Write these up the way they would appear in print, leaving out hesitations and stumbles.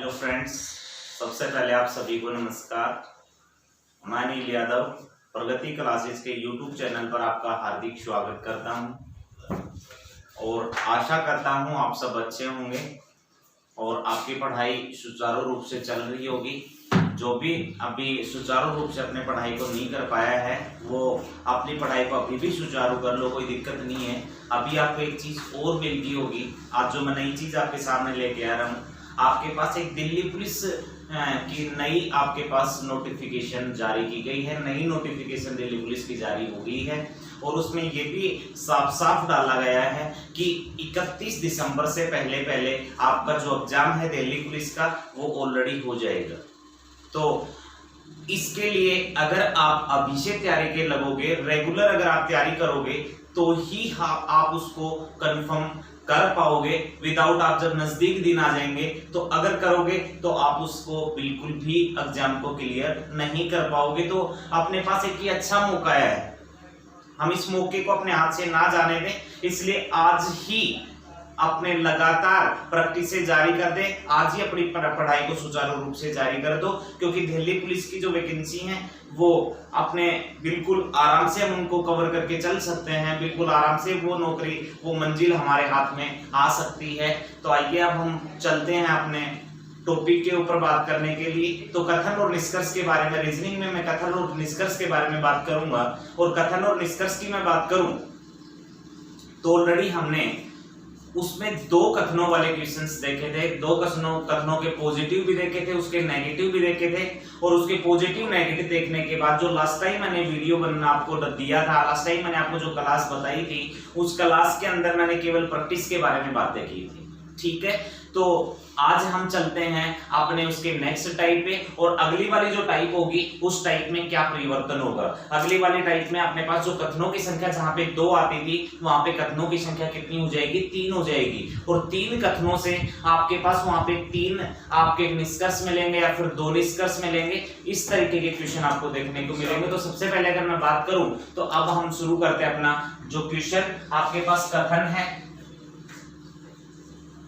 Hello friends, सबसे पहले आप सभी को नमस्कार। मैं अनिल यादव प्रगति क्लासेस के यूट्यूब चैनल पर आपका हार्दिक स्वागत करता हूं और आशा करता हूं आप सब अच्छे होंगे और आपकी पढ़ाई सुचारू रूप से चल रही होगी। जो भी अभी सुचारू रूप से अपने पढ़ाई को नहीं कर पाया है वो अपनी पढ़ाई को अभी भी सुचारू कर लो, कोई दिक्कत नहीं है। अभी आपको एक चीज़ और मिल गई होगी। आज जो मैं नई चीज़ आपके सामने लेके आ रहा हूँ, आपके पास एक दिल्ली पुलिस की नई आपके पास नोटिफिकेशन जारी की गई है। नई नोटिफिकेशन दिल्ली पुलिस की जारी हो गई है और उसमें ये भी साफ साफ डाला गया है कि 31 दिसंबर से पहले आपका जो एग्जाम है दिल्ली पुलिस का वो ऑलरेडी हो जाएगा। तो इसके लिए अगर आप अभी से तैयारी के लगोगे, रेगुलर अगर आप तैयारी करोगे तो ही आप उसको कंफर्म कर पाओगे। विदाउट आप जब नजदीक दिन आ जाएंगे तो अगर करोगे तो आप उसको बिल्कुल भी एग्जाम को क्लियर नहीं कर पाओगे। तो अपने पास एक ही अच्छा मौका है, हम इस मौके को अपने हाथ से ना जाने दें। इसलिए आज ही अपने लगातार प्रैक्टिस से जारी कर दे, आज ही अपनी पढ़ाई को सुचारू रूप से जारी कर दो, क्योंकि दिल्ली पुलिस की जो वैकेंसी है वो अपने बिल्कुल आराम से हम उनको कवर करके चल सकते हैं। बिल्कुल आराम से वो नौकरी, वो मंजिल हमारे हाथ में आ सकती है। तो आइए अब हम चलते हैं अपने टॉपिक के ऊपर बात करने के लिए। तो कथन और निष्कर्ष के बारे में, रीजनिंग में मैं कथन और निष्कर्ष के बारे में बात करूंगा। और कथन और निष्कर्ष की मैं बात करूं तो ऑलरेडी हमने उसमें दो कथनों वाले क्वेश्चंस देखे थे। दो कथनों के पॉजिटिव भी देखे थे, उसके नेगेटिव भी देखे थे। और उसके पॉजिटिव नेगेटिव देखने के बाद जो लास्ट टाइम मैंने वीडियो बनना आपको दिया था, लास्ट टाइम मैंने आपको जो क्लास बताई थी, उस क्लास के अंदर मैंने केवल प्रैक्टिस के बारे में बातें की थी। ठीक है, तो आज हम चलते हैं अपने उसके नेक्स्ट टाइप पे। और अगली वाली जो टाइप होगी उस टाइप में क्या परिवर्तन होगा। अगली वाली टाइप में अपने पास जो कथनों की संख्या जहां पे 2 आती थी, वहां पे कथनों की संख्या कितनी हो जाएगी? 3 हो जाएगी। और 3 कथनों से आपके पास वहां पे 3 आपके निष्कर्ष मिलेंगे या फिर 2 निष्कर्ष मिलेंगे। इस तरीके के क्वेश्चन आपको देखने को मिलेंगे। तो सबसे पहले अगर मैं बात करूं तो अब हम शुरू करते हैं अपना जो क्वेश्चन आपके पास कथन है।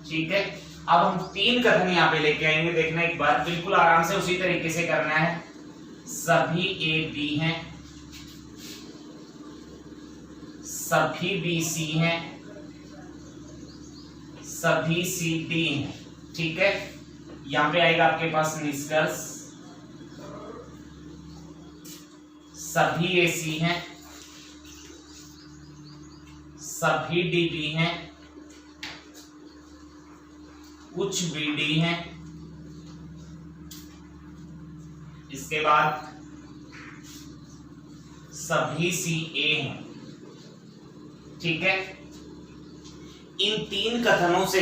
ठीक है, अब हम 3 कथन यहाँ पे लेके आएंगे। देखना एक बार, बिल्कुल आराम से उसी तरीके से करना है। सभी ए बी हैं, सभी बी सी हैं, सभी सी डी हैं। ठीक है, यहाँ पे आएगा आपके पास निष्कर्ष, सभी ए सी हैं, सभी डी बी हैं, कुछ बीडी हैं। इसके बाद सभी सी ए हैं। ठीक है, इन 3 कथनों से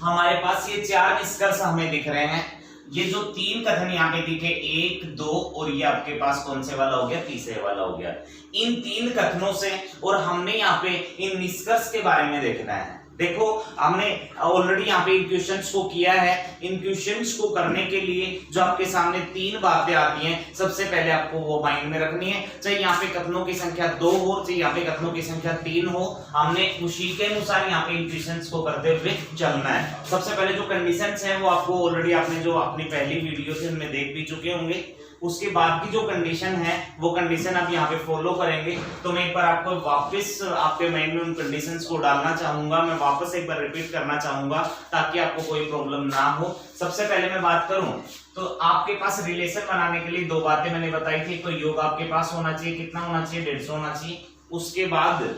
हमारे पास ये 4 निष्कर्ष हमें दिख रहे हैं। ये जो 3 कथन यहाँ पे दिखे, 1, 2 और ये आपके पास कौन से वाला हो गया? तीसरे वाला हो गया। इन 3 कथनों से और हमने यहाँ पे इन निष्कर्ष के बारे में देखना है। देखो, हमने ऑलरेडी यहाँ पे इन क्वेश्चंस को किया है। इन क्वेश्चंस को करने के लिए जो आपके सामने 3 बातें आती हैं, सबसे पहले आपको वो माइंड में रखनी है। चाहे यहाँ पे कथनों की संख्या 2 हो, चाहे यहाँ पे कथनों की संख्या 3 हो, हमने उसी के अनुसार यहाँ पे इन क्वेश्चंस को करते हुए चलना है। सबसे पहले जो कंडीशंस हैं वो आपको ऑलरेडी आपने जो अपनी पहली वीडियो थे उनमें देख भी चुके होंगे। उसके बाद की जो कंडीशन है वो कंडीशन आप यहाँ पे फॉलो करेंगे। तो मैं एक बार आपको वापस आपके माइंड में उन कंडीशंस को डालना चाहूंगा, मैं वापस एक बार रिपीट करना चाहूंगा ताकि आपको कोई प्रॉब्लम ना हो। सबसे पहले मैं बात करूं तो आपके पास रिलेशन बनाने के लिए 2 बातें मैंने बताई थी। कोई योग आपके पास होना चाहिए, कितना होना चाहिए? 150 होना चाहिए। उसके बाद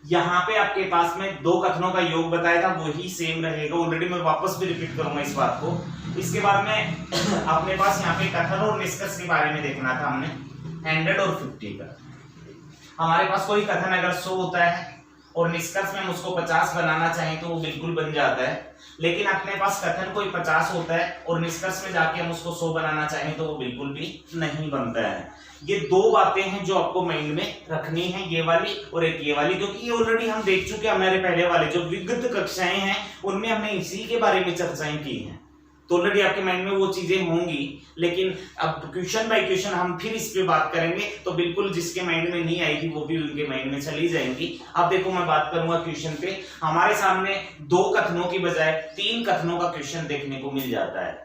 यहाँ पे आपके पास में 2 कथनों का योग बताया था, वही सेम रहेगा। ऑलरेडी मैं वापस भी रिपीट करूंगा इस बात को। इसके बाद में अपने पास यहाँ पे कथन और निष्कर्ष के बारे में देखना था हमने 100 और 50 का। हमारे पास कोई कथन अगर 100 होता है और निष्कर्ष में हम उसको 50 बनाना चाहें तो वो बिल्कुल बन जाता है। लेकिन अपने पास कथन कोई 50 होता है और निष्कर्ष में जाके हम उसको 100 बनाना चाहें तो वो बिल्कुल भी नहीं बनता है। ये 2 बातें हैं जो आपको माइंड में रखनी है, ये वाली और एक ये वाली, क्योंकि ये ऑलरेडी हम देख चुके हैं। हमारे पहले वाले जो विगत कक्षाएं हैं उनमें हमने इसी के बारे में चर्चाएं की हैं। तो ऑलरेडी आपके माइंड में वो चीजें होंगी, लेकिन अब क्वेश्चन बाय क्वेश्चन हम फिर इस पे बात करेंगे, तो बिल्कुल जिसके माइंड में नहीं आएगी वो भी उनके माइंड में चली जाएंगी। अब देखो मैं बात करूंगा क्वेश्चन पे, हमारे सामने 2 कथनों की बजाय 3 कथनों का क्वेश्चन देखने को मिल जाता है।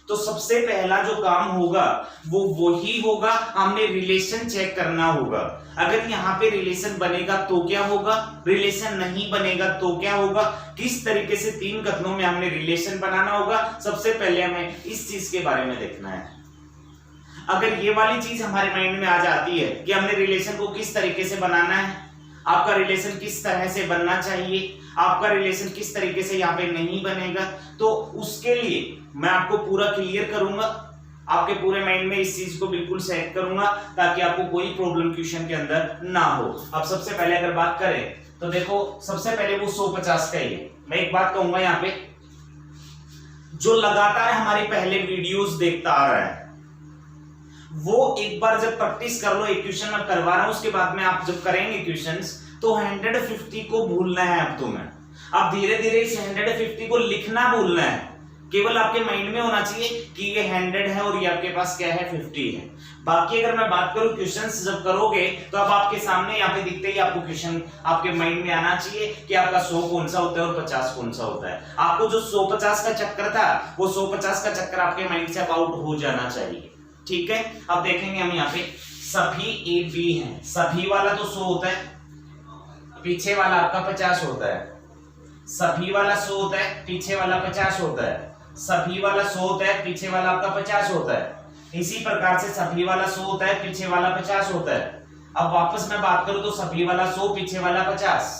तो सबसे पहला जो काम होगा वो वही होगा, हमने रिलेशन चेक करना होगा। अगर यहाँ पे रिलेशन बनेगा तो क्या होगा, रिलेशन नहीं बनेगा तो क्या होगा, किस तरीके से 3 कथनों में हमने रिलेशन बनाना होगा। सबसे पहले हमें इस चीज के बारे में देखना है। अगर ये वाली चीज हमारे माइंड में आ जाती है कि हमने रिलेशन को किस तरीके से बनाना है, आपका रिलेशन किस तरह से बनना चाहिए, आपका रिलेशन किस तरीके से यहाँ पे नहीं बनेगा, तो उसके लिए मैं आपको पूरा क्लियर करूंगा, आपके पूरे माइंड में इस चीज को बिल्कुल सेट करूंगा ताकि आपको कोई प्रॉब्लम क्वेश्चन के अंदर ना हो। अब सबसे पहले अगर बात करें तो देखो सबसे पहले वो 150 का ही है। मैं एक बात कहूंगा यहाँ पे, जो लगातार हमारे पहले वीडियोस देखता आ रहा है वो एक बार जब प्रैक्टिस कर लो, एक क्वेश्चन मैं करवा रहा हूं उसके बाद में आप जब करेंगे क्वेश्चंस तो 150 को भूलना है। अब तुम्हें अब धीरे धीरे इस 150 को लिखना भूलना है, केवल आपके माइंड में होना चाहिए कि ये 100 है और ये आपके पास क्या है 50 है। बाकी अगर मैं बात करूं क्वेश्चंस जब करोगे तो अब आपके सामने यहाँ पे दिखते ही आपको क्वेश्चन आपके माइंड में आना चाहिए कि आपका 100 कौन सा होता है और 50 कौन सा होता है। आपको जो 150 का चक्कर था वो 150 का चक्कर आपके माइंड से अब आउट हो जाना चाहिए, ठीक है। अब देखेंगे हम यहाँ पे सभी ए बी है, सभी वाला तो 100 होता है, पीछे वाला आपका 50 होता है, सभी वाला 100 होता है, पीछे वाला 50 होता है, सभी वाला 100 होता है, पीछे वाला आपका 50 होता है। इसी प्रकार से सभी वाला 100 होता है, पीछे वाला 50 होता है। अब वापस मैं बात करूं तो सभी वाला 100, पीछे वाला 50,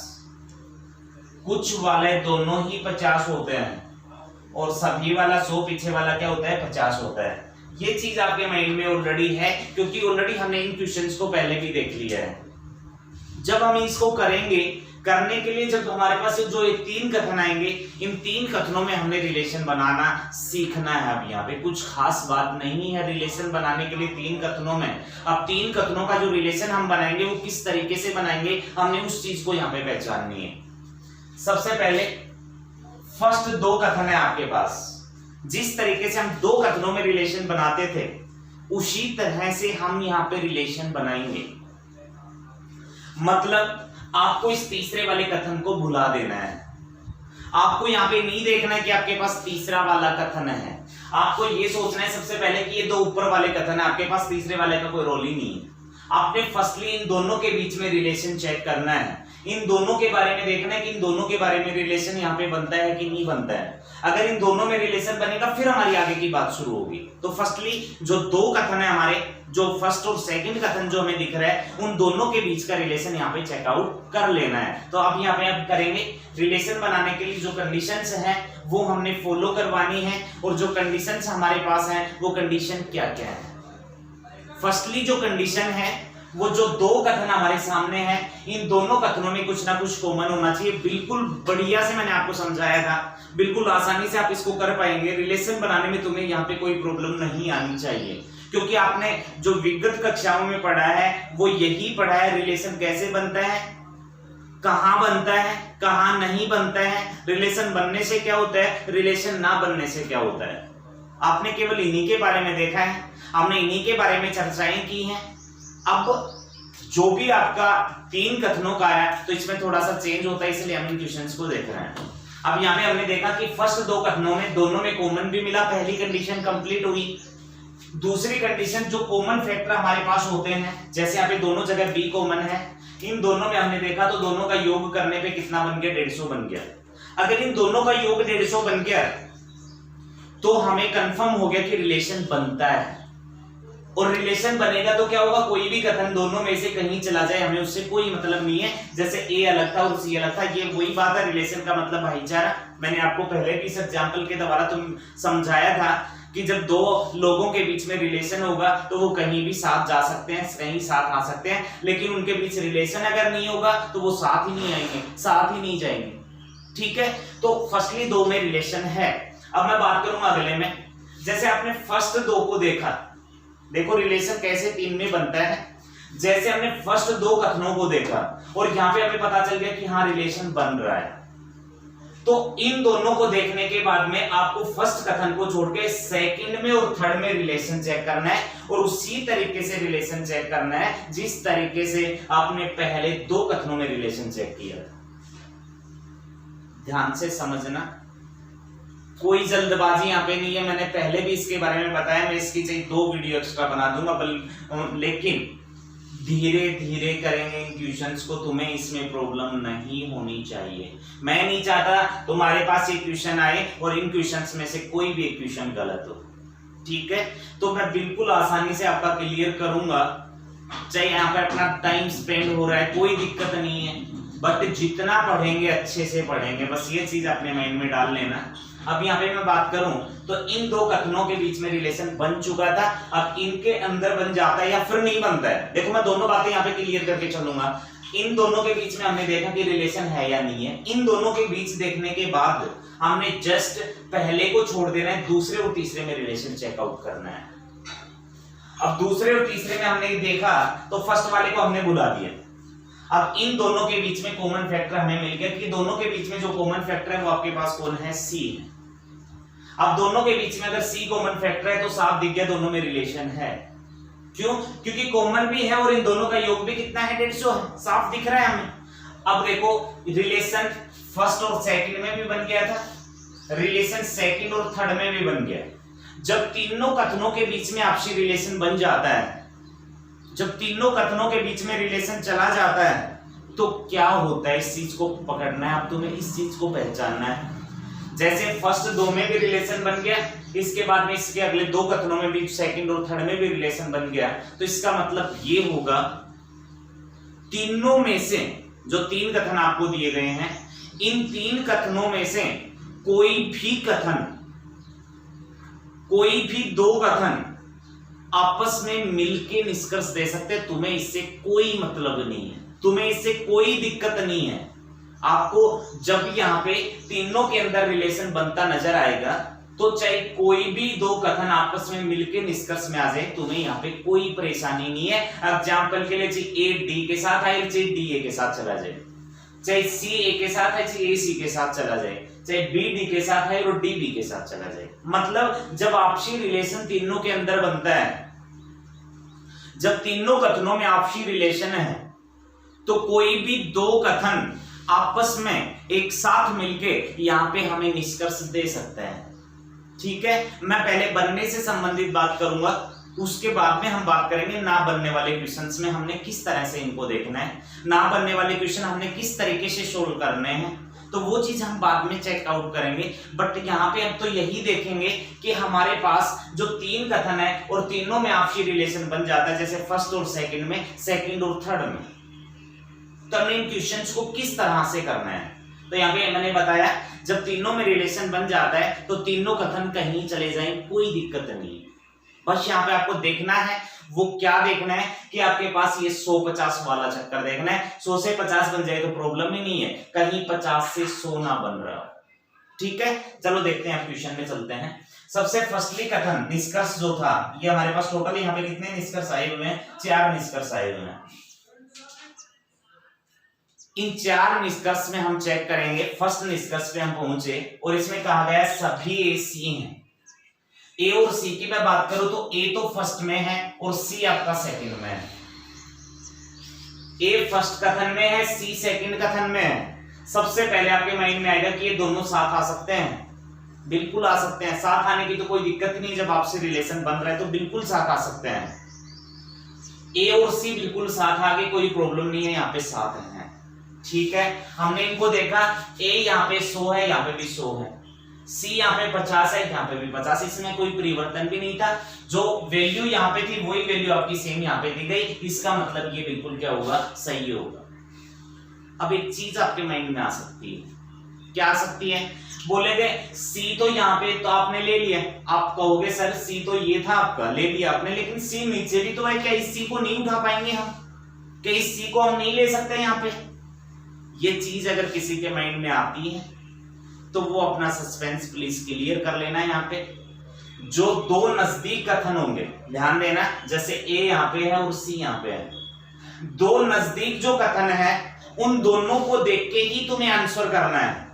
कुछ वाले दोनों ही 50 होते हैं और सभी वाला 100, पीछे वाला क्या होता है 50 होता है। ये चीज आपके माइंड में ऑलरेडी है क्योंकि ऑलरेडी हमने इन क्वेश्चंस को पहले भी देख लिया है। जब हम इसको करेंगे, करने के लिए जब हमारे पास जो ये 3 कथन आएंगे, इन 3 कथनों में हमने रिलेशन बनाना सीखना है। अब यहाँ पे कुछ खास बात नहीं है रिलेशन बनाने के लिए 3 कथनों में। अब 3 कथनों का जो रिलेशन हम बनाएंगे वो किस तरीके से बनाएंगे, हमने उस चीज को यहाँ पे पहचाननी है। सबसे पहले फर्स्ट 2 कथन है आपके पास, जिस तरीके से हम 2 कथनों में रिलेशन बनाते थे उसी तरह से हम यहाँ पे रिलेशन बनाएंगे। मतलब आपको इस तीसरे वाले कथन को भुला देना है। आपको यहाँ पे नहीं देखना है कि आपके पास तीसरा वाला कथन है, आपको ये सोचना है सबसे पहले कि ये 2 ऊपर वाले कथन है, आपके पास तीसरे वाले का कोई रोल ही नहीं है। आपने फर्स्टली इन दोनों के बीच में रिलेशन चेक करना है, इन दोनों के बारे में देखना है कि इन दोनों के बारे में रिलेशन यहाँ पे बनता है कि नहीं बनता है। अगर इन दोनों में रिलेशन बनेगा फिर हमारी आगे की बात शुरू होगी। तो फर्स्टली जो 2 कथन है हमारे, जो फर्स्ट और सेकंड कथन जो हमें दिख रहा है, उन दोनों के बीच का रिलेशन यहाँ पे चेकआउट कर लेना है। तो अब यहाँ पे आप करेंगे रिलेशन बनाने के लिए जो कंडीशंस हैं वो हमने फॉलो करवानी है, और जो कंडीशंस हमारे पास हैं वो कंडीशन क्या क्या है। फर्स्टली जो कंडीशन है वो जो 2 कथन हमारे सामने हैं, इन दोनों कथनों में कुछ ना कुछ कॉमन होना चाहिए। बिल्कुल बढ़िया से मैंने आपको समझाया था, बिल्कुल आसानी से आप इसको कर पाएंगे। रिलेशन बनाने में तुम्हें यहाँ पे कोई प्रॉब्लम नहीं आनी चाहिए क्योंकि आपने जो विगत कक्षाओं में पढ़ा है वो यही पढ़ा है, रिलेशन कैसे बनता है, कहां बनता है, कहां नहीं बनता है, रिलेशन बनने से क्या होता है, रिलेशन ना बनने से क्या होता है। आपने केवल इन्हीं के बारे में देखा है, हमने इन्हीं के बारे में चर्चाएं की हैं। अब जो भी आपका 3 कथनों का है तो इसमें थोड़ा सा चेंज होता है, इसलिए हम इन क्वेश्चंस को देख रहे हैं। अब यहाँ पे हमने देखा कि फर्स्ट 2 कथनों में दोनों में कॉमन भी मिला, पहली कंडीशन कंप्लीट हुई। दूसरी कंडीशन जो कॉमन फैक्टर हमारे पास होते हैं, जैसे यहाँ पे दोनों जगह बी कॉमन है, इन दोनों में हमने देखा तो दोनों का योग करने पे कितना बन गया, 150 बन गया। अगर इन दोनों का योग 150 बन गया तो हमें कंफर्म हो गया कि रिलेशन बनता है। और रिलेशन बनेगा तो क्या होगा, कोई भी कथन दोनों में से कहीं चला जाए हमें उससे कोई मतलब नहीं है। जैसे ए अलग था और सी अलग था, ये वही बात है, रिलेशन का मतलब भाईचारा। मैंने आपको पहले भी इस एग्जांपल के द्वारा तुम समझाया था कि जब 2 लोगों के बीच में रिलेशन होगा तो वो कहीं भी साथ जा सकते हैं, कहीं साथ आ सकते हैं, लेकिन उनके बीच रिलेशन अगर नहीं होगा तो वो साथ ही नहीं आएंगे, साथ ही नहीं जाएंगे। ठीक है, तो फर्स्टली 2 में रिलेशन है। अब मैं बात करूंगा अगले में, जैसे आपने फर्स्ट 2 को देखा, देखो रिलेशन कैसे 3 में बनता है। जैसे हमने फर्स्ट 2 कथनों को देखा और यहाँ पे हमें पता चल गया कि हाँ रिलेशन बन रहा है, तो इन दोनों को देखने के बाद में आपको फर्स्ट कथन को छोड़ के सेकंड में और थर्ड में रिलेशन चेक करना है, और उसी तरीके से रिलेशन चेक करना है जिस तरीके से आपने पहले दो कथनों में रिलेशन चेक किया। ध्यान से समझना, कोई जल्दबाजी यहां पे नहीं है। मैंने पहले भी इसके बारे में बताया, मैं इसकी चाहिए 2 वीडियो एक्स्ट्रा बना दूंगा, लेकिन धीरे धीरे करेंगे इन क्वेश्चंस को, तुम्हें इसमें प्रॉब्लम नहीं होनी चाहिए। मैं नहीं चाहता तुम्हारे पास ये क्वेश्चन आए और इन क्वेश्चंस में से कोई भी एक क्वेश्चन गलत हो, ठीक है? तो मैं बिल्कुल आसानी से आपका क्लियर करूंगा, चाहे यहाँ पे अपना टाइम स्पेंड हो रहा है कोई दिक्कत नहीं है, बट जितना पढ़ेंगे अच्छे से पढ़ेंगे, बस ये चीज अपने माइंड में डाल लेना। अब यहाँ पे मैं बात करूं तो इन दो कथनों के बीच में रिलेशन बन चुका था, अब इनके अंदर बन जाता है या फिर नहीं बनता है। देखो मैं दोनों बातें यहाँ पे क्लियर करके चलूंगा। इन दोनों के बीच में हमने देखा कि रिलेशन है या नहीं है। इन दोनों के बीच देखने के बाद हमने जस्ट पहले को छोड़ देना है, दूसरे और तीसरे में रिलेशन चेकआउट करना है। अब दूसरे और तीसरे में हमने देखा तो फर्स्ट वाले को हमने बुला दिया। अब इन दोनों के बीच में कॉमन फैक्टर हमें मिल गया कि दोनों के बीच में जो कॉमन फैक्टर है वो आपके पास कौन है? सी है। अब दोनों के बीच में अगर सी कॉमन फैक्टर है तो साफ दिख गया दोनों में रिलेशन है। क्यों? क्योंकि कॉमन भी है और इन दोनों का योग भी कितना है? 150 है, साफ दिख रहा है हमें। अब देखो रिलेशन फर्स्ट और सेकंड में भी बन गया था, रिलेशन सेकंड और थर्ड में भी बन गया। जब तीनों कथनों के बीच में आपसी रिलेशन बन जाता है, जब तीनों कथनों के बीच में रिलेशन चला जाता है तो क्या होता है, इस चीज को पकड़ना है। अब तुम्हें इस चीज को पहचानना है। जैसे फर्स्ट 2 में भी रिलेशन बन गया, इसके बाद में इसके अगले 2 कथनों में भी सेकंड और थर्ड में भी रिलेशन बन गया, तो इसका मतलब ये होगा तीनों में से जो 3 कथन आपको दिए गए हैं, इन 3 कथनों में से कोई भी 2 कथन आपस में मिलके निष्कर्ष दे सकते हैं। तुम्हें इससे कोई मतलब नहीं है, तुम्हें इससे कोई दिक्कत नहीं है। आपको जब यहाँ पे तीनों के अंदर रिलेशन बनता नजर आएगा तो चाहे कोई भी 2 कथन आपस में मिलके निष्कर्ष में आ जाए, तुम्हें यहाँ पे कोई परेशानी नहीं है। एग्जाम्पल के लिए चाहे ए डी के साथ आए, चाहे डी ए के साथ चला जाए, चाहे सी ए के साथ है, चाहे ए सी के साथ चला जाए, चाहे बी डी के साथ है और डी बी के साथ चला जाए। मतलब जब आपसी रिलेशन तीनों के अंदर बनता है, जब तीनों कथनों में आपसी रिलेशन है, तो कोई भी 2 कथन आपस में एक साथ मिलके यहां पे हमें निष्कर्ष दे सकते हैं। ठीक है, मैं पहले बनने से संबंधित बात करूंगा, उसके बाद में हम बात करेंगे ना बनने वाले क्वेश्चंस में हमने किस तरह से इनको देखना है, ना बनने वाले क्वेश्चन हमने किस तरीके से सोल्व करने हैं, तो वो चीज हम बाद में चेकआउट करेंगे। बट यहाँ पे अब तो यही देखेंगे कि हमारे पास जो 3 कथन है और तीनों में आपसी रिलेशन बन जाता है, जैसे फर्स्ट और सेकंड में, सेकंड और थर्ड में, तो हमने इन क्वेश्चंस को किस तरह से करना है। तो यहाँ पे मैंने बताया जब तीनों में रिलेशन बन जाता है तो तीनों कथन कहीं चले जाएं, कोई दिक्कत नहीं। बस यहाँ पे आपको देखना है, वो क्या देखना है कि आपके पास ये 100-50 वाला चक्कर देखना है। 100 से 50 बन जाए तो प्रॉब्लम ही नहीं है, कहीं 50 से 100 ना बन रहा। ठीक है, चलो देखते हैं, क्वेश्चन में चलते हैं। सबसे फर्स्टली कथन निष्कर्ष जो था, ये हमारे पास टोटल यहाँ पे कितने निष्कर्ष आए हुए हैं? 4 निष्कर्ष आए हुए हैं। इन 4 निष्कर्ष में हम चेक करेंगे। फर्स्ट निष्कर्ष पे हम पहुंचे और इसमें कहा गया सभी ए सी हैं। ए और सी की मैं बात करूं तो ए तो फर्स्ट में है और सी आपका सेकंड में है। ए फर्स्ट कथन में है, सी सेकंड कथन में है। सबसे पहले आपके माइंड में आएगा कि ये दोनों साथ आ सकते हैं। बिल्कुल आ सकते हैं, साथ आने की तो कोई दिक्कत नहीं। जब आपसे रिलेशन बन रहा है तो बिल्कुल साथ आ सकते हैं। ए और सी बिल्कुल साथ आ गए, कोई प्रॉब्लम नहीं है, यहाँ पे साथ है। ठीक है, हमने इनको देखा, ए यहाँ पे 100 है, यहाँ पे भी 100 है, सी यहाँ पे 50 है, यहाँ पे भी 50, इसमें कोई परिवर्तन भी नहीं था। जो वैल्यू यहाँ पे थी वही वैल्यू आपकी सेम यहाँ पे दी गई। इसका मतलब ये बिल्कुल क्या होगा? सही होगा। अब एक चीज आपके माइंड में आ सकती है, क्या आ सकती है? बोलेगे सी तो यहाँ पे तो आपने ले लिया, आप कहोगे सर सी तो ये था आपका, ले लिया आपने, लेकिन सी नीचे भी तो है, क्या इस सी को नहीं उठा पाएंगे हम? क्या इस सी को हम नहीं ले सकते यहाँ पे? ये चीज अगर किसी के माइंड में आती है तो वो अपना सस्पेंस प्लीज क्लियर कर लेना है। यहाँ पे जो 2 नजदीक कथन होंगे, ध्यान देना, जैसे ए यहाँ पे है और सी यहाँ पे है, 2 नजदीक जो कथन है उन दोनों को देख के ही तुम्हें आंसर करना है।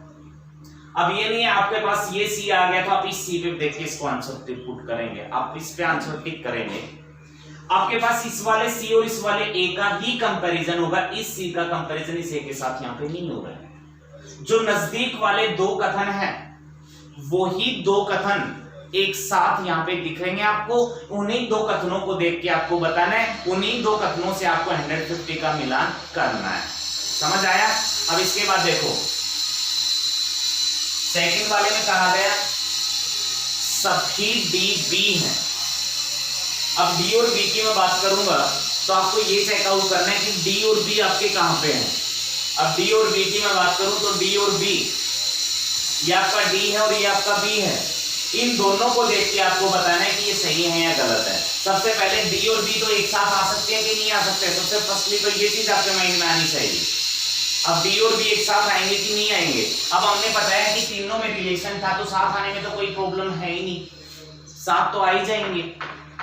अब ये नहीं है आपके पास ये सी आ गया तो आप इस सी पे देख के इसको आंसर पुट करेंगे, आप इस पे आंसर टिक करेंगे। आपके पास इस वाले सी और इस वाले ए का ही कंपैरिजन होगा, इस सी का कंपैरिजन इस ए के साथ यहां पे नहीं हो रहा है। जो नजदीक वाले दो कथन हैं वो ही दो कथन एक साथ यहां पे दिख रहे हैं आपको, उन्हीं दो कथनों को देख के आपको बताना है, उन्हीं दो कथनों से आपको 150 का मिलान करना है। समझ आया? अब इसके बाद देखो सेकंड वाले में कहा गया सभी डी बी हैं। अब डी और बी की मैं बात करूंगा तो आपको ये चेकआउट करना है कि डी और बी आपके कहां पे हैं। अब डी और बी की मैं बात करूं तो डी और बी, ये आपका डी है और ये आपका बी है। इन दोनों को देख के आपको बताना है कि ये सही है या गलत है। सबसे पहले डी और बी तो एक साथ आ सकते हैं कि नहीं आ सकते? सबसे फर्स्टली तो ये चीज आपके माइंड में आनी चाहिए। अब डी और बी एक साथ आएंगे कि नहीं आएंगे? अब हमने बताया कि तीनों में रिलेशन था तो साथ आने में तो कोई प्रॉब्लम है ही नहीं, साथ तो आ ही जाएंगे।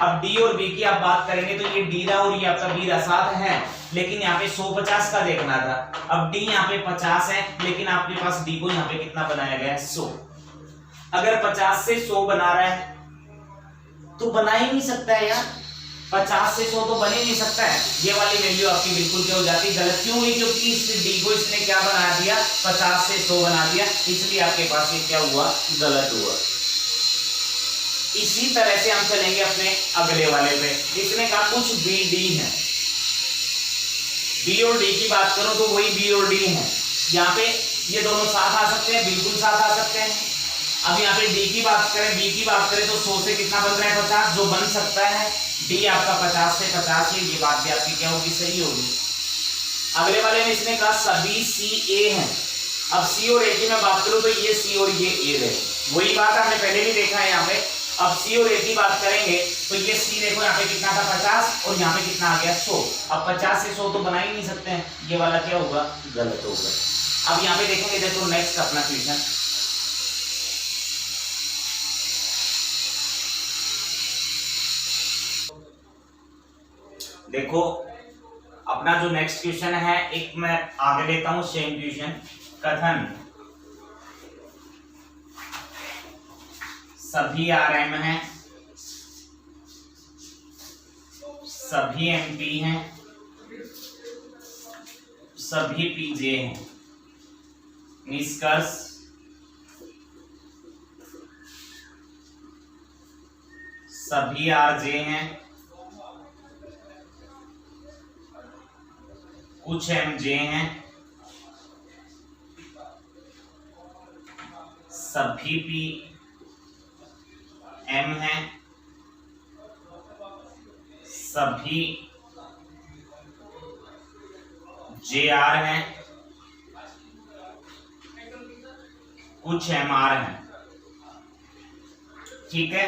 अब डी और बी की आप बात करेंगे तो ये डी और ये आपका बी साथ है, लेकिन यहाँ पे 150 का देखना था। अब डी यहाँ पे 50 है, लेकिन आपके पास डी को यहाँ पे कितना बनाया गया है? 100। अगर 50 से 100 बना रहा है तो बना ही नहीं सकता है यार, 50 से 100 तो बन ही नहीं सकता है। ये वाली वैल्यू आपकी बिल्कुल क्या हो जाती है? गलत। क्यों हुई? क्योंकि इस डी को इसने क्या बना दिया? 50 से 100 बना दिया, इसलिए आपके पास ये क्या हुआ? गलत हुआ। इसी तरह से हम चलेंगे अपने अगले वाले पे। इसने कहा कुछ बी डी है। बी और डी की बात करो तो वही बी और डी है। यहाँ पे ये दोनों साथ आ सकते हैं, बिल्कुल साथ आ सकते हैं। अब यहाँ पे डी की बात करें, बी की बात करें तो 100 से कितना बन रहा है? 50, जो बन सकता है। डी आपका 50 से 50 है, ये बात भी आपकी क्या होगी? सही होगी। अगले वाले में इसने कहा सभी सी ए हैं। अब सी और ए की मैं बात करूं तो ये सी और ये ए है, वही बात हमने पहले भी देखा है यहाँ पे। अब सी और ए की बात करेंगे तो ये सी देखो यहाँ पे कितना था? 50, और यहाँ पे कितना आ गया? 100। अब 50 से 100 तो बना ही नहीं सकते हैं, ये वाला क्या होगा? गलत होगा। अब यहाँ पे देखेंगे, देखो नेक्स्ट अपना क्वेश्चन, देखो अपना जो नेक्स्ट क्वेश्चन है, एक मैं आगे लेता हूं सेम क्वेश्चन। कथन सभी आरएम हैं, सभी एमपी हैं, सभी पीजे हैं। निष्कर्ष सभी आरजे हैं, कुछ एमजे हैं, सभी पी एम हैं, सभी जे आर हैं, कुछ एम आर हैं। ठीक है,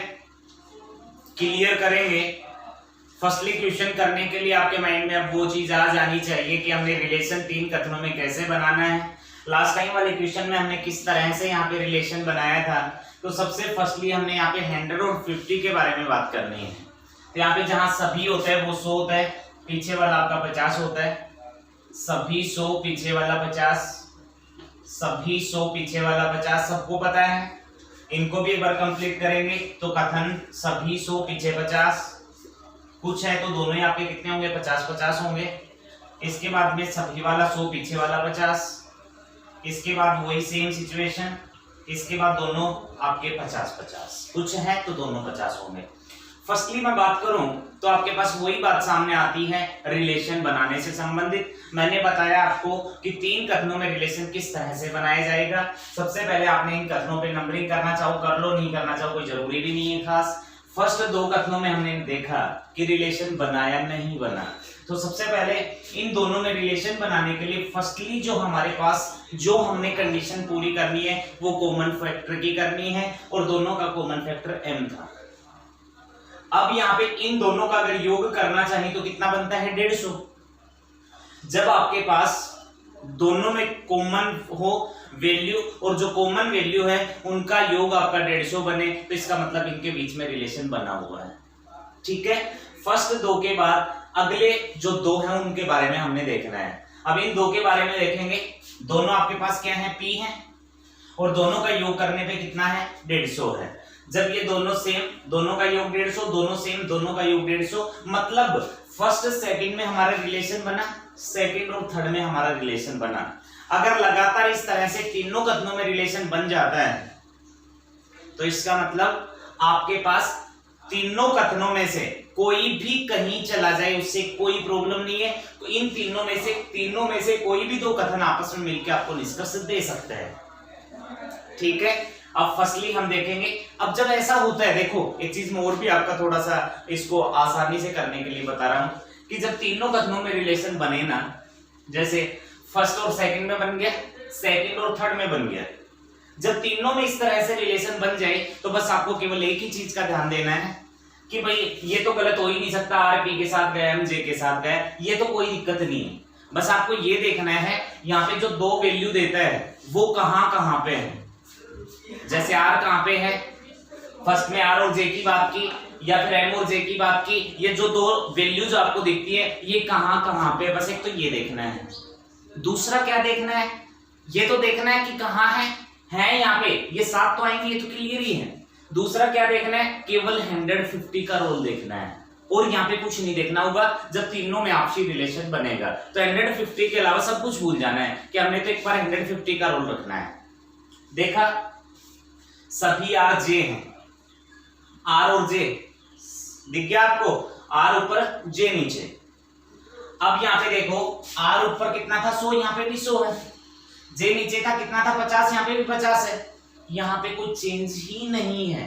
क्लियर करेंगे। फर्स्टली क्वेश्चन करने के लिए आपके माइंड में अब वो चीज आ जानी चाहिए कि हमने रिलेशन तीन कथनों में कैसे बनाना है। लास्ट टाइम वाले क्वेश्चन में हमने किस तरह से यहाँ पे रिलेशन बनाया था। तो सबसे फर्स्टली हमने यहाँ पे 100 और 50 के बारे में बात करनी है। तो यहाँ पे जहां सभी होता है वो 100 होता है, पीछे वाला आपका 50 होता है। सभी 100 पीछे वाला 50, सभी 100 पीछे वाला 50, सबको पता है। इनको भी एक बार कंप्लीट करेंगे तो कथन सभी 100 पीछे 50, कुछ है तो दोनों ही आपके कितने होंगे? 50-50 होंगे। इसके बाद में सभी वाला 100 पीछे वाला 50, इसके बाद वही सेम सिचुएशन, इसके बाद दोनों आपके 50-50, कुछ है तो दोनों 50 होंगे। फर्स्टली मैं बात करूं तो आपके पास वही बात सामने आती है रिलेशन बनाने से संबंधित। मैंने बताया आपको कि तीन कथनों में रिलेशन किस तरह से बनाया जाएगा। सबसे पहले आपने इन कथनों पे नंबरिंग करना चाहो कर लो, नहीं करना चाहो कोई जरूरी भी नहीं है खास। फर्स्ट दो कथनों में हमने देखा कि रिलेशन बनाया नहीं बना। तो सबसे पहले इन दोनों में रिलेशन बनाने के लिए फर्स्टली जो हमारे पास जो हमने कंडीशन पूरी करनी है वो कॉमन फैक्टर की करनी है, और दोनों का कॉमन फैक्टर m था। अब यहाँ पे इन दोनों का अगर योग करना चाहिए तो कितना बनता है? 150। जब आपके पास दोनों में कॉमन हो वैल्यू और जो कॉमन वैल्यू है उनका योग आपका 150 बने तो इसका मतलब इनके बीच में रिलेशन बना हुआ है। ठीक है, फर्स्ट दो के बाद अगले जो दो हैं उनके बारे में हमने देखना है। अब इन दो के बारे में देखेंगे। दोनों आपके पास क्या है? पी है, और दोनों का योग करने पे कितना है 150 है। जब ये दोनों सेम, दोनों का योग 150, दोनों सेम, दोनों का योग 150, मतलब फर्स्ट सेकंड में हमारा रिलेशन बना, सेकंड और थर्ड में हमारा रिलेशन बना। अगर लगातार इस तरह से तीनों कथनों में रिलेशन बन जाता है तो इसका मतलब आपके पास तीनों कथनों में से कोई भी कहीं चला जाए उससे कोई प्रॉब्लम नहीं है। तो इन तीनों में से कोई भी दो कथन आपस में मिलकर आपको निष्कर्ष दे सकते हैं। ठीक है, अब फर्स्टली हम देखेंगे। अब जब ऐसा होता है, देखो एक चीज में और भी आपका थोड़ा सा इसको आसानी से करने के लिए बता रहा हूं कि जब तीनों कथनों में रिलेशन बने ना, जैसे फर्स्ट और सेकंड में बन गया, सेकंड और थर्ड में बन गया, जब तीनों में इस तरह से रिलेशन बन जाए तो बस आपको केवल एक ही चीज का ध्यान देना है कि भाई ये तो गलत हो ही नहीं सकता, आर पी के साथ गया, एम जे के साथ गया, ये तो कोई दिक्कत नहीं है। बस आपको ये देखना है यहाँ पे जो दो वैल्यू देता है वो कहां पे है। जैसे आर कहां पे है, फर्स्ट में आर और जे की बात की या फिर एम और जे की बात की, ये जो दो वैल्यू जो आपको दिखती है ये कहां पे, बस एक तो ये देखना है। दूसरा क्या देखना है, ये तो देखना है कि कहां है यहाँ पे, ये सात तो आएंगे, ये तो क्लियर ही है। दूसरा क्या देखना है, केवल 150 का रोल देखना है और यहाँ पे कुछ नहीं देखना होगा। जब तीनों में आपसी रिलेशन बनेगा तो 150 के अलावा सब कुछ भूल जाना है कि हमने तो एक बार 150 का रोल रखना है। देखा, सभी आर जे हैं, आर और जे दिख गया आपको, आर ऊपर जे नीचे। अब यहाँ पे देखो, आर ऊपर कितना था 100, यहाँ पे भी 100 है, जे नीचे था कितना था 50, यहाँ पे भी 50 है, यहाँ पे कोई चेंज ही नहीं है।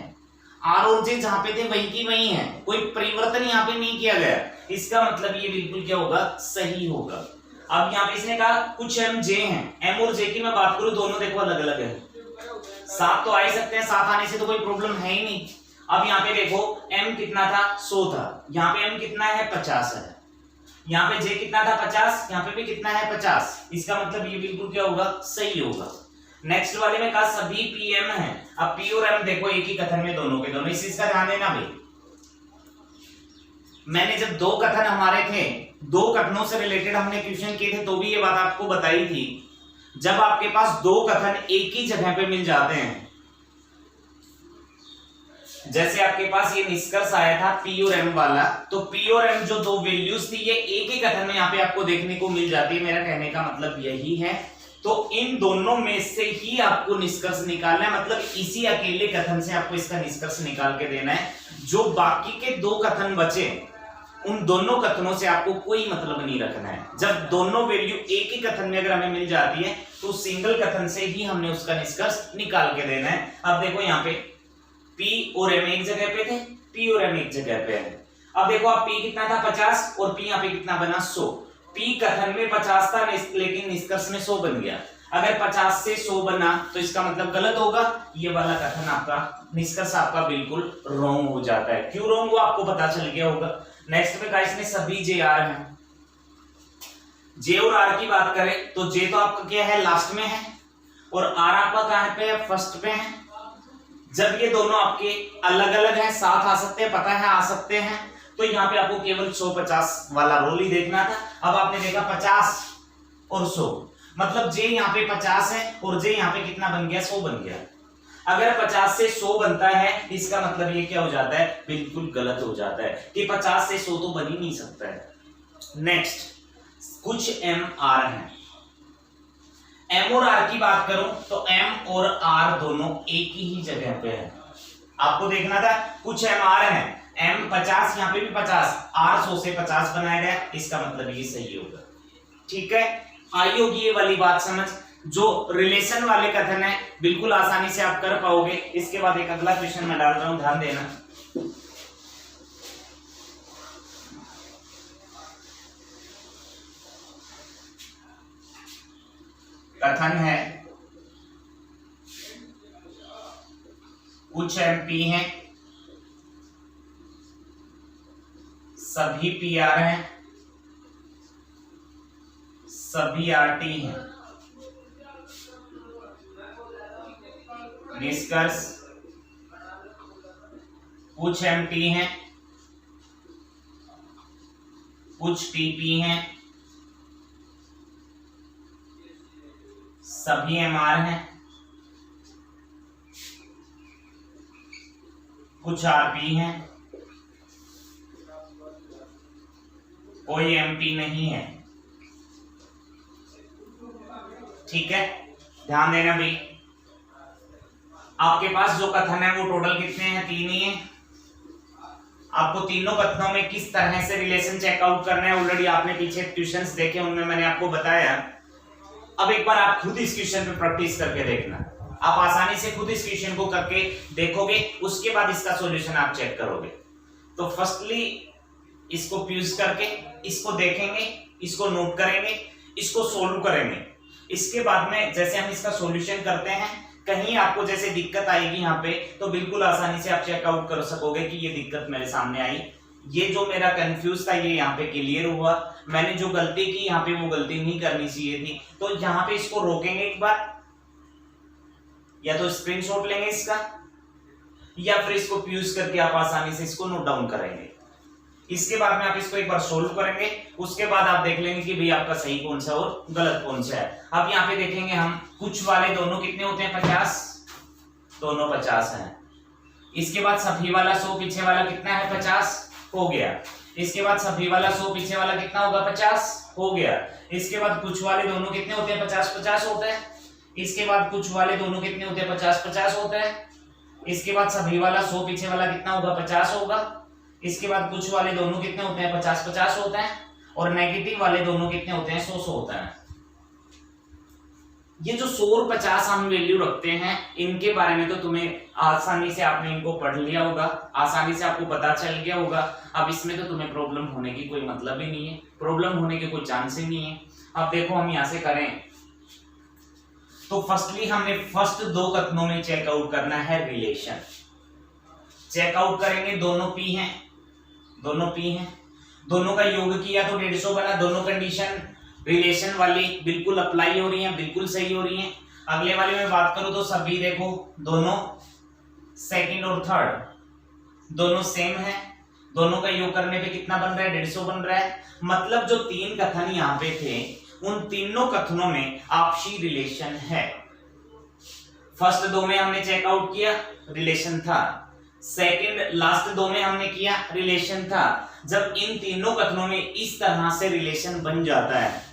आर और जे जहां पे थे वही की वही है, कोई परिवर्तन यहाँ पे नहीं किया गया। इसका मतलब ये बिल्कुल क्या होगा, सही होगा। अब यहाँ पे इसने कहा कुछ एम जे हैं, एम और जे की मैं बात करूं दोनों देखो अलग अलग है, साथ तो आ ही सकते हैं, साथ आने से तो कोई प्रॉब्लम है ही नहीं। अब यहाँ पे देखो एम कितना था 100 था, यहाँ पे एम कितना है 50 है, यहाँ पे जे कितना था 50, यहाँ पे भी कितना है 50। इसका मतलब ये बिल्कुल क्या होगा, सही होगा। नेक्स्ट वाले में कहा सभी पीएम है। अब पी और एम देखो एक ही कथन में दोनों के दोनों, इस चीज का ध्यान देना भाई। मैंने जब दो कथन हमारे थे, दो कथनों से रिलेटेड हमने क्वेश्चन किए थे तो भी ये बात आपको बताई थी, जब आपके पास दो कथन एक ही जगह पे मिल जाते हैं, जैसे आपके पास ये निष्कर्ष आया था पी और एम वाला, तो पी और एम जो दो वैल्यूज थी ये एक ही कथन में यहाँ पे आपको देखने को मिल जाती है। मेरा कहने का मतलब यही है, तो इन दोनों में से ही आपको निष्कर्ष निकालना है, मतलब इसी अकेले कथन से आपको इसका निष्कर्ष निकाल के देना है। जो बाकी के दो कथन बचे उन दोनों कथनों से आपको कोई मतलब नहीं रखना है। जब दोनों वैल्यू एक ही कथन में अगर हमें मिल जाती है तो सिंगल कथन से ही हमने उसका निष्कर्ष निकाल के देना है। अब देखो यहाँ पे P और M एक जगह पे थे, P और M एक जगह पे है। अब देखो आप P कितना था 50 और P यहाँ पे कितना बना 100। P कथन में 50 था लेकिन निष्कर्ष में 100 बन गया। अगर 50 से 100 बना तो इसका मतलब गलत होगा, ये वाला कथन आपका निष्कर्ष आपका बिल्कुल रॉन्ग हो जाता है। क्यों रॉन्ग हुआ आपको पता चल गया होगा। नेक्स्ट में गाइस ने सभी जे आर हैं, जे और आर की बात करें तो जे तो आपका क्या है लास्ट में है और आर आपका कहां पे है, फर्स्ट पे है। जब ये दोनों आपके अलग अलग हैं, साथ आ सकते हैं, पता है आ सकते हैं, तो यहाँ पे आपको केवल 150 वाला रोल ही देखना था। अब आपने देखा 50 और 100, मतलब जे यहाँ पे 50 है और जे यहाँ पे कितना बन गया 100 बन गया। अगर 50 से 100 बनता है इसका मतलब ये क्या हो जाता है, बिल्कुल गलत हो जाता है कि 50 से 100 तो बन ही नहीं सकता है। नेक्स्ट कुछ एम आर है, एम और आर की बात करूं तो एम और आर दोनों एक ही जगह पे है। आपको देखना था कुछ एम आर है, एम 50 यहाँ पे भी 50, आर 100 से 50 बनाया गया, इसका मतलब ये सही होगा। ठीक है, आई होगी ये वाली बात समझ। जो रिलेशन वाले कथन है बिल्कुल आसानी से आप कर पाओगे। इसके बाद एक अगला क्वेश्चन मैं डाल रहा हूं, ध्यान देना। कथन है कुछ एमपी हैं, सभी पीआर हैं, सभी आरटी हैं। निष्कर्ष कुछ एमटी हैं, कुछ टीपी हैं, सभी एमआर हैं, कुछ आरपी हैं, कोई एमपी नहीं है। ठीक है, ध्यान देना भाई। आपके पास जो कथन है वो टोटल कितने हैं? 3 ही है। आपको तीनों कथनों में किस तरह से रिलेशन चेकआउट करना है ऑलरेडी आपने पीछे क्वेश्चंस देखे, उनमें मैंने आपको बताया। अब एक बार आप खुद इस क्वेश्चन पे प्रैक्टिस करके देखना, आप आसानी से खुद इस क्वेश्चन को करके देखोगे, उसके बाद इसका सॉल्यूशन आप चेक करोगे। तो फर्स्टली इसको फ्यूज करके इसको देखेंगे, इसको नोट करेंगे, इसको सोल्व करेंगे। इसके बाद में जैसे हम इसका सॉल्यूशन करते हैं, कहीं आपको जैसे दिक्कत आएगी यहाँ पे, तो बिल्कुल आसानी से आप चेकआउट कर सकोगे कि ये दिक्कत मेरे सामने आई, ये जो मेरा कंफ्यूज था ये यहाँ पे क्लियर हुआ, मैंने जो गलती की यहाँ पे वो गलती नहीं करनी चाहिए थी। तो यहाँ पे इसको रोकेंगे एक बार, या तो स्क्रीनशॉट लेंगे इसका, या फिर इसको फ्यूज करके आप आसानी से इसको नोट डाउन करेंगे। इसके बाद में आप इसको एक बार सोल्व करेंगे, उसके बाद आप देख लेंगे कि भाई आपका सही कौन सा और गलत कौन सा है। अब यहाँ पे देखेंगे हम, कुछ वाले दोनों कितने होते हैं? 50, दोनों 50 हैं। इसके बाद सभी वाला 100, पीछे वाला कितना है? 50 हो गया। इसके बाद सभी वाला 100, पीछे वाला कितना होगा? 50 हो गया। इसके बाद कुछ वाले दोनों कितने होते हैं? 50-50 होते हैं। इसके बाद कुछ वाले दोनों कितने होते हैं? 50-50 होते हैं। इसके बाद सभी वाला 100, पीछे वाला कितना होगा? 50 होगा। इसके बाद कुछ वाले दोनों कितने होते हैं? 50-50 होते हैं। और नेगेटिव वाले दोनों कितने होते हैं? 100-100 होते हैं। ये जो 100 और 50 हम वैल्यू रखते हैं, इनके बारे में तो तुम्हें आसानी से आपने इनको पढ़ लिया होगा, आसानी से आपको पता चल गया होगा। अब इसमें तो तुम्हें प्रॉब्लम होने की कोई मतलब ही नहीं है, प्रॉब्लम होने के कोई चांस ही नहीं है। अब देखो हम यहां से करें तो फर्स्टली हमने फर्स्ट 2 कथनों में चेकआउट करना है रिलेशन। चेकआउट करेंगे, दोनों पी हैं, दोनों पी हैं, दोनों का योग किया तो 150 बना। दोनों कंडीशन रिलेशन वाली बिल्कुल अप्लाई हो रही हैं, बिल्कुल सही हो रही हैं। अगले वाले में बात करूं तो सभी देखो, दोनों सेकंड और थर्ड दोनों सेम है, दोनों का योग करने पे कितना बन रहा है? 150 बन रहा है। मतलब जो 3 कथन यहाँ पे थे, उन तीनों कथनों में आपसी रिलेशन है। फर्स्ट 2 में हमने चेकआउट किया, रिलेशन था। सेकंड लास्ट 2 में हमने किया, रिलेशन था। जब इन तीनों कथनों में इस तरह से रिलेशन बन जाता है,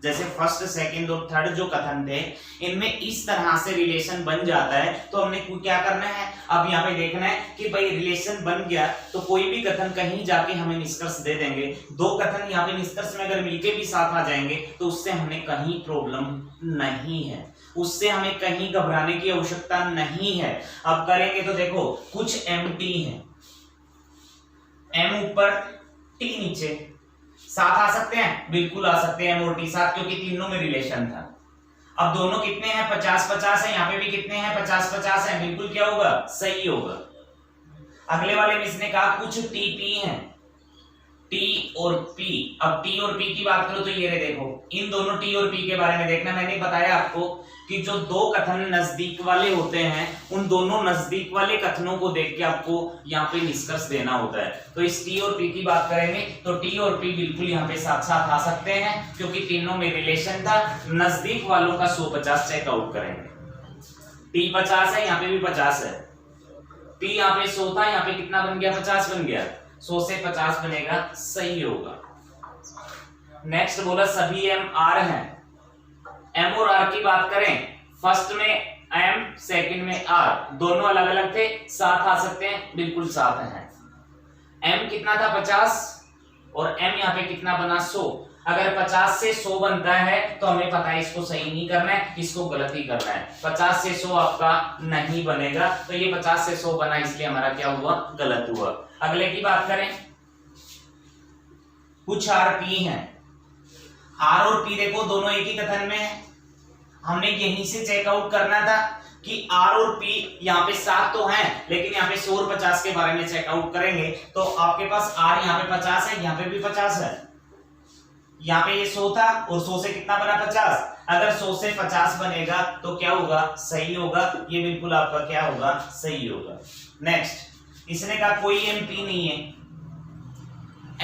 जैसे फर्स्ट सेकंड और थर्ड जो कथन थे, इनमें इस तरह से रिलेशन बन जाता है, तो हमने क्या करना है? अब यहाँ पे देखना है कि भाई रिलेशन बन गया तो कोई भी कथन कहीं जाके हमें निष्कर्ष दे देंगे। 2 कथन यहाँ पे निष्कर्ष में अगर मिलके भी साथ आ जाएंगे तो उससे हमें कहीं प्रॉब्लम नहीं है, उससे हमें कहीं घबराने की आवश्यकता नहीं है। अब करेंगे तो देखो, कुछ एमटी है, एम ऊपर टी नीचे, साथ आ सकते हैं? बिल्कुल आ सकते हैं, एम और टी साथ, क्योंकि तीनों में रिलेशन था। अब दोनों कितने हैं? 50-50 है। यहाँ पे भी कितने हैं? 50-50 है। बिल्कुल क्या होगा? सही होगा। अगले वाले में इसने कहा कुछ टीपी हैं, टी और पी। अब टी और पी की बात करो तो ये देखो, इन दोनों टी और पी के बारे में देखना। मैंने बताया आपको कि जो 2 कथन नजदीक वाले होते हैं, उन दोनों नजदीक वाले कथनों को देख के आपको यहाँ पे निष्कर्ष देना होता है। तो इस टी और पी की बात करेंगे तो टी और पी बिल्कुल यहाँ पे साथ साथ आ सकते हैं, क्योंकि तीनों में रिलेशन था। नजदीक वालों का 100-50 चेकआउट करेंगे। टी 50 है, यहाँ पे भी 50 है। पी यहाँ पे 100 था, यहाँ पे कितना बन गया? 50 बन गया। 100 से 50 बनेगा, सही होगा। नेक्स्ट बोला सभी एम आर हैं। एम और आर की बात करें, फर्स्ट में एम, सेकंड में आर, दोनों अलग अलग थे, साथ आ सकते हैं? बिल्कुल साथ हैं। एम कितना था? 50, और एम यहाँ पे कितना बना? 100। अगर 50 से 100 बनता है तो हमें पता है इसको सही नहीं करना है, इसको गलत ही करना है। 50 से 100 आपका नहीं बनेगा, तो ये 50 से 100 बना, इसलिए हमारा क्या हुआ? गलत हुआ। अगले की बात करें, कुछ आर पी हैं। आर और पी देखो दोनों एक ही कथन में है, हमने यहीं से चेकआउट करना था कि आर और पी यहाँ पे साथ तो हैं, लेकिन यहाँ पे 100 और 50 के बारे में चेकआउट करेंगे तो आपके पास आर यहाँ पे 50 है, यहाँ पे भी 50 है। यहाँ पे ये 100 था और 100 से कितना बना? 50। अगर 100 से 50 बनेगा तो क्या होगा? सही होगा। ये बिल्कुल आपका क्या होगा? सही होगा। नेक्स्ट, इसने कहा कोई एम पी नहीं है।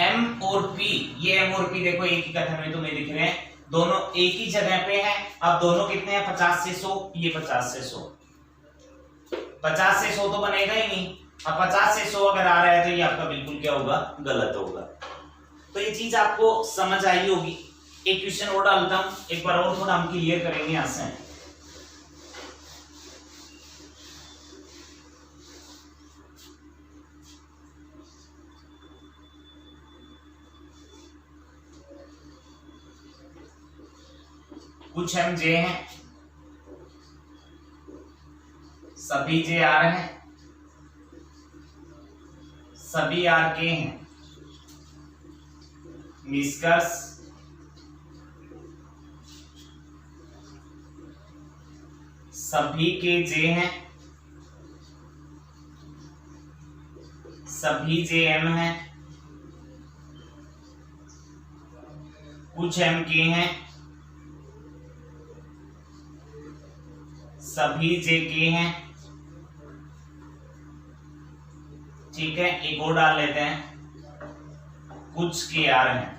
एम और पी, ये एम और पी देखो एक ही कथन में तुम्हें दिख रहे हैं, दोनों एक ही जगह पे हैं। अब दोनों कितने हैं? 50 से 100, ये 50 से 100। 50 से 100 तो बनेगा ही नहीं, अब 50 से 100 अगर आ रहा है तो ये आपका बिल्कुल क्या होगा, गलत होगा। तो ये चीज आपको समझ आई होगी। एक क्वेश्चन और डालता हूं, एक बार और थोड़ा हम क्लियर करेंगे यहां से। कुछ एम जे हैं, सभी जे आर हैं, सभी आर के हैं। निष्कर्ष सभी के जे हैं, सभी जे एम हैं, कुछ एम के हैं, सभी जे के हैं। ठीक है, एक और डाल लेते हैं, कुछ के आर हैं।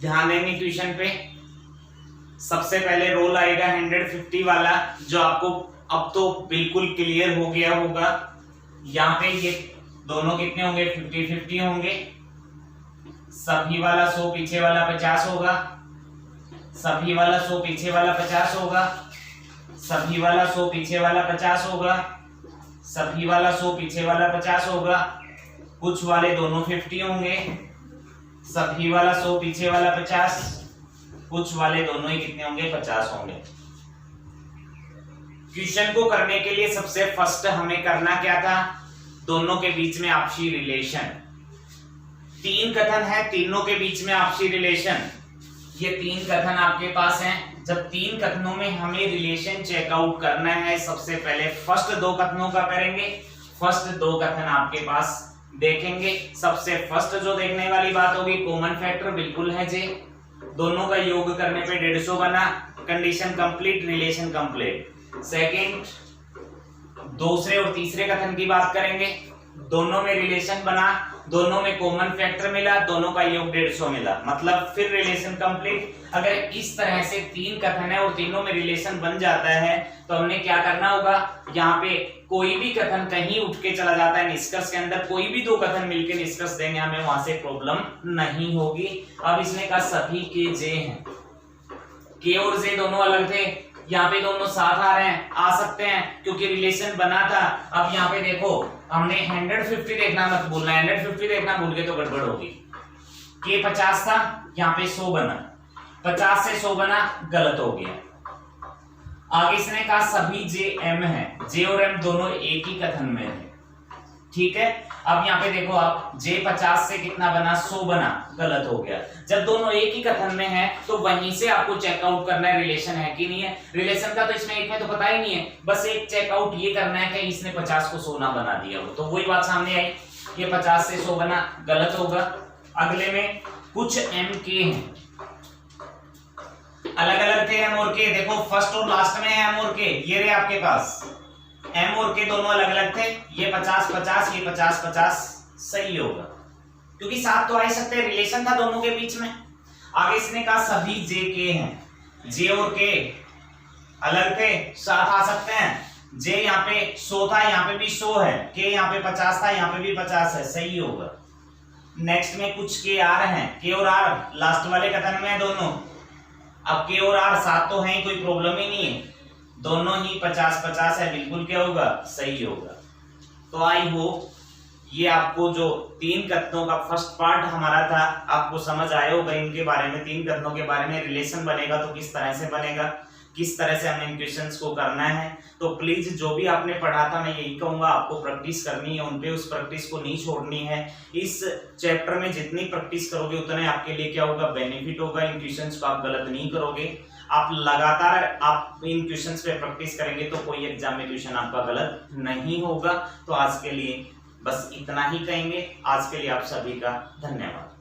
ध्यान देंगे क्वेश्चन पे। सबसे पहले रोल आएगा 150 वाला, जो आपको अब तो बिल्कुल क्लियर हो गया होगा। यहाँ पे ये दोनों कितने होंगे, 50-50 होंगे। सभी वाला 100 पीछे वाला 50 होगा, सभी वाला 100 पीछे वाला 50 होगा, सभी वाला 100 पीछे वाला 50 होगा, सभी वाला 100 पीछे वाला 50 होगा, कुछ वाले दोनों 50 होंगे, सभी वाला 100 पीछे वाला 50, कुछ वाले दोनों ही कितने होंगे, 50 होंगे। क्वेश्चन को करने के लिए सबसे फर्स्ट हमें करना क्या था, दोनों के बीच में आपसी रिलेशन। 3 कथन है, तीनों के बीच में आपसी रिलेशन। ये 3 कथन आपके पास हैं। जब 3 कथनों में हमें रिलेशन चेकआउट करना है, सबसे पहले फर्स्ट 2 कथनों का करेंगे। फर्स्ट 2 कथन आपके पास देखेंगे। सबसे फर्स्ट जो देखने वाली बात होगी, कॉमन फैक्टर बिल्कुल है जे, दोनों का योग करने पे 150 बना, condition complete, relation complete. Second, दूसरे और तीसरे कथन की बात करेंगे, दोनों में रिलेशन बना, दोनों में कॉमन फैक्टर मिला, दोनों का योग 150 मिला, मतलब फिर रिलेशन कंप्लीट। अगर इस तरह से 3 कथन है और तीनों में रिलेशन बन जाता है तो हमने क्या करना होगा, यहाँ पे कोई भी कथन कहीं उठ के चला जाता है निष्कर्ष के अंदर, कोई भी 2 कथन मिलके निष्कर्ष देंगे, हमें वहां से प्रॉब्लम नहीं होगी। अब इसने कहा सभी के जे हैं, के और जे दोनों अलग थे, यहाँ पे दोनों साथ आ रहे हैं, आ सकते हैं क्योंकि रिलेशन बना था। अब यहाँ पे देखो, हमने 150 देखना मत भूलना, 150 देखना भूल गए तो गड़बड़ होगी। के 50 था, यहाँ पे 100 बना, 50 से 100 बना, गलत हो गया। आगे इसने कहा सभी जे एम है, जे और एम दोनों एक ही कथन में है। ठीक है, अब यहाँ पे देखो आप, जे 50 से कितना बना, 100 बना, गलत हो गया। जब दोनों एक ही कथन में है तो वहीं से आपको चेकआउट करना है रिलेशन है कि नहीं है। रिलेशन का तो इसमें एक में तो पता ही नहीं है, बस एक चेकआउट ये करना है कि इसने 50 को 100 ना बना दिया हो, तो वही बात सामने आई, ये 50 से 100 बना, गलत होगा। अगले में कुछ एम के हैं, अलग अलग थे एम और के, देखो फर्स्ट और लास्ट में है एम और के, ये रहे आपके पास एम और के दोनों अलग अलग थे, ये 50-50, ये 50-50, सही होगा क्योंकि साथ तो आ ही सकते हैं, रिलेशन था दोनों के बीच में। आगे इसने कहा सभी जे के हैं, जे और के अलग थे, साथ आ सकते हैं। जे यहाँ पे 100 था, यहाँ पे भी 100 है, के यहाँ पे 50 था, यहाँ पे भी 50 है, सही होगा। नेक्स्ट में कुछ के आर हैं, के और आर लास्ट वाले कथन में है दोनों। अब के और आर साथ तो है, कोई प्रॉब्लम ही नहीं है, दोनों ही 50-50 है, बिल्कुल क्या होगा, सही होगा। तो आई होप ये आपको जो 3 कथनों का फर्स्ट पार्ट हमारा था आपको समझ आया होगा। इनके बारे में 3 कथनों के बारे में रिलेशन बनेगा तो किस तरह से बनेगा, किस तरह से हमें इन क्वेश्चंस को करना है। तो प्लीज जो भी आपने पढ़ा था मैं यही कहूंगा आपको प्रैक्टिस करनी है, उनपे उस प्रैक्टिस को नहीं छोड़नी है। इस चैप्टर में जितनी प्रैक्टिस करोगे उतने आपके लिए क्या होगा, बेनिफिट होगा। इन क्वेश्चंस को आप गलत नहीं करोगे, आप लगातार आप इन क्वेश्चंस पे प्रैक्टिस करेंगे तो कोई एग्जाम में क्वेश्चन आपका गलत नहीं होगा। तो आज के लिए बस इतना ही कहेंगे। आज के लिए आप सभी का धन्यवाद।